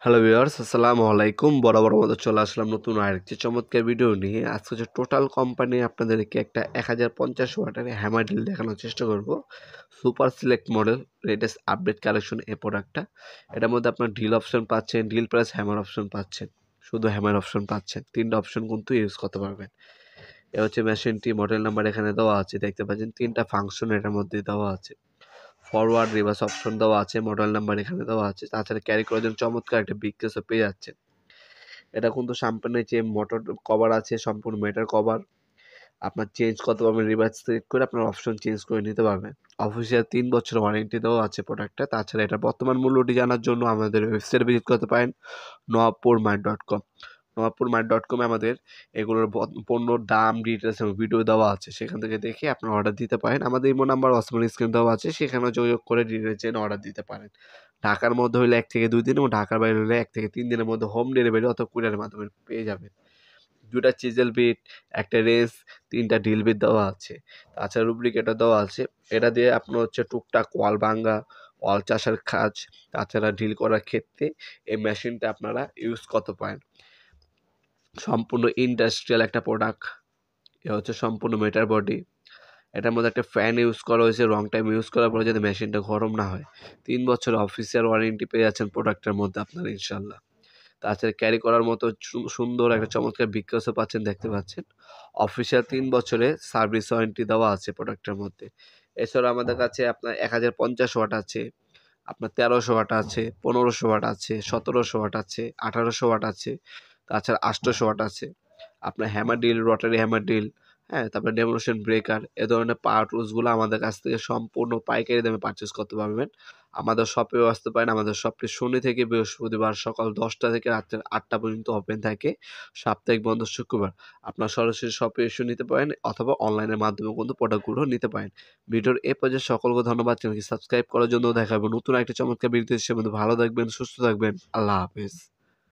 Hello viewers, আসসালামু আলাইকুম। বরাবর মতো চলে আসলাম নতুন আরেকটি চমৎকার ভিডিও নিয়ে। আজকে হচ্ছে টোটাল কোম্পানি আপনাদেরকে একটা 1050 ওয়াটের হ্যামার ড্রিল দেখানোর চেষ্টা করব। Super select model latest update collection এই প্রোডাক্টটা। এটার মধ্যে আপনার ড্রিল অপশন পাচ্ছেন, ড্রিল প্লাস হ্যামার অপশন পাচ্ছেন, শুধু হ্যামার অপশন পাচ্ছেন। তিনটা অপশন কিন্তু ইউজ করতে পারবেন। এ হচ্ছে মেশিনটি, মডেল নাম্বার এখানে দেওয়া আছে, দেখতে পাচ্ছেন তিনটা ফাংশন এটার মধ্যে দেওয়া আছে। ফরওয়ার্ড রিভার্স অপশন দেওয়া আছে, মডেল নাম্বার এখানে দেওয়া আছে। তাছাড়া ক্যারি করার জন্য চমৎকার একটা বিগ কেসও পেয়ে যাচ্ছেন। এটা কিন্তু সামনের যে মোটর কভার আছে সম্পূর্ণ মেটাল কভার, আপনার চেঞ্জ করতে পারবেন, রিভার্স সিলেক্ট করে আপনার অপশন চেঞ্জ করে নিতে পারবেন। অফিসিয়াল 3 বছর ওয়ারেন্টি দেওয়া আছে প্রোডাক্টটা। তাছাড়া এটার বর্তমান মূল্যটি জানার জন্য আমাদের ওয়েবসাইট ভিজিট করতে পারেন nawapurmart.com। nawapurmart.com-এ আমাদের এগুলোর পণ্যর দাম, ডিটেলস এবং ভিডিও দেওয়া আছে, সেখান থেকে দেখে আপনার অর্ডার দিতে পারেন। আমাদের ইমো নাম্বার অসমান স্ক্রিন দেওয়া আছে, সেখানেও যোগাযোগ করে ডিটেলস জেনে অর্ডার দিতে পারেন। ঢাকার মধ্যে হলে 1 থেকে 2 দিন এবং ঢাকার বাইরে হলে 1 থেকে 3 দিনের মধ্যে হোম ডেলিভারি অথবা কুরিয়ারের মাধ্যমে পেয়ে যাবেন। 2টা চিজেল বিট, একটা রেস, 3টা ড্রিল বিট দেওয়া আছে। তাছাড়া রুব্রিকেটর দেওয়া আছে। এটা দিয়ে আপনার হচ্ছে টুকটাক ওয়াল ভাঙা, ওয়াল চাষার কাজ, তাছাড়া ড্রিল করার ক্ষেত্রে এই মেশিনটা আপনারা ইউজ করতে পারেন। সম্পূর্ণ ইন্ডাস্ট্রিয়াল একটা প্রোডাক্ট। এ হচ্ছে সম্পূর্ণ মেটার বডি। এটার মধ্যে একটা ফ্যান ইউজ করা হয়েছে, লং টাইম ইউজ করার পরে যাতে মেশিনটা গরম না হয়। 3 বছর অফিসিয়াল ওয়ারেন্টি পেয়ে যাচ্ছেন প্রোডাক্টের মধ্যে আপনারা ইনশাল্লাহ। তাছাড়া ক্যারি করার মতো সুন্দর একটা চমৎকার বিকাশও পাচ্ছেন, দেখতে পাচ্ছেন। অফিসিয়াল 3 বছরের সার্ভিস ওয়ারেন্টি দেওয়া আছে প্রোডাক্টের মধ্যে। এছাড়া আমাদের কাছে আপনার 1050 ওয়াট আছে, আপনার 1300 ওয়াট আছে, 1500 ওয়াট আছে, 1700 ওয়াট আছে, 1800 ওয়াট আছে, তাছাড়া 800 ওয়াট আছে। আপনার hammer drill, Rotary hammer drill, হ্যাঁ, তারপরে ডেমোনেশন ব্রেকার, এ ধরনের পাওয়ার টুলসগুলো আমাদের কাছ থেকে সম্পূর্ণ পাইকারি দামে পারচেস করতে পারবেন। আমাদের শপেও আসতে পারেন। আমাদের শপটি শনি থেকে বৃহস্পতিবার সকাল 10টা থেকে রাত্রের 8টা পর্যন্ত ওপেন থাকে, সাপ্তাহিক বন্ধ শুক্রবার। আপনার সরাসরি শপে এসে নিতে পারেন অথবা অনলাইনের মাধ্যমে কিন্তু প্রোডাক্টগুলো নিতে পারেন। ভিডিওর এ পর্যায়ে সকলকে ধন্যবাদ। চ্যানেলটি সাবস্ক্রাইব করার জন্য। দেখা হবে নতুন একটা চমৎকার ভিডিও। সে মধ্যে ভালো থাকবেন, সুস্থ থাকবেন। আল্লাহ হাফেজ।